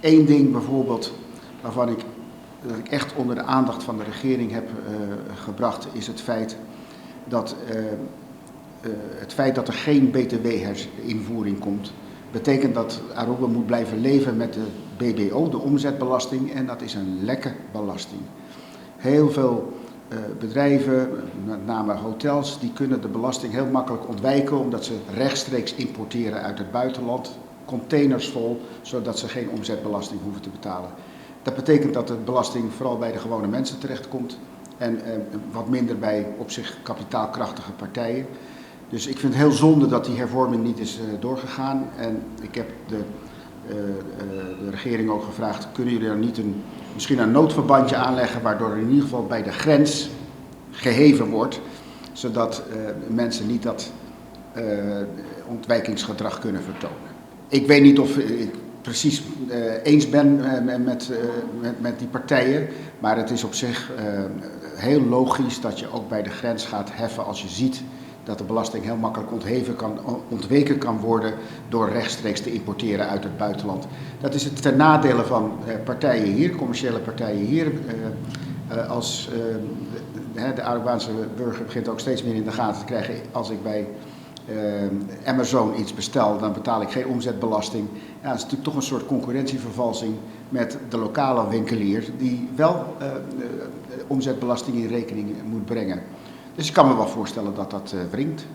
Eén ding bijvoorbeeld waarvan ik echt onder de aandacht van de regering heb gebracht, is het feit dat er geen btw-invoering komt, betekent dat Aruba moet blijven leven met de BBO, de omzetbelasting, en dat is een lekke belasting. Heel veel bedrijven, met name hotels, die kunnen de belasting heel makkelijk ontwijken omdat ze rechtstreeks importeren uit het buitenland, containers vol, zodat ze geen omzetbelasting hoeven te betalen. Dat betekent dat de belasting vooral bij de gewone mensen terechtkomt en wat minder bij op zich kapitaalkrachtige partijen. Dus ik vind het heel zonde dat die hervorming niet is doorgegaan. En ik heb de regering ook gevraagd, kunnen jullie er niet misschien een noodverbandje aanleggen, waardoor er in ieder geval bij de grens geheven wordt, zodat mensen niet dat ontwijkingsgedrag kunnen vertonen. Ik weet niet of ik precies eens ben met die partijen, maar het is op zich heel logisch dat je ook bij de grens gaat heffen als je ziet dat de belasting heel makkelijk ontweken kan worden door rechtstreeks te importeren uit het buitenland. Dat is het ten nadele van partijen hier, commerciële partijen hier. De Arubaanse burger begint ook steeds meer in de gaten te krijgen. Als ik bij Amazon iets bestel, dan betaal ik geen omzetbelasting. Ja, dat is natuurlijk toch een soort concurrentievervalsing met de lokale winkelier die wel omzetbelasting in rekening moet brengen. Dus ik kan me wel voorstellen dat dat wringt.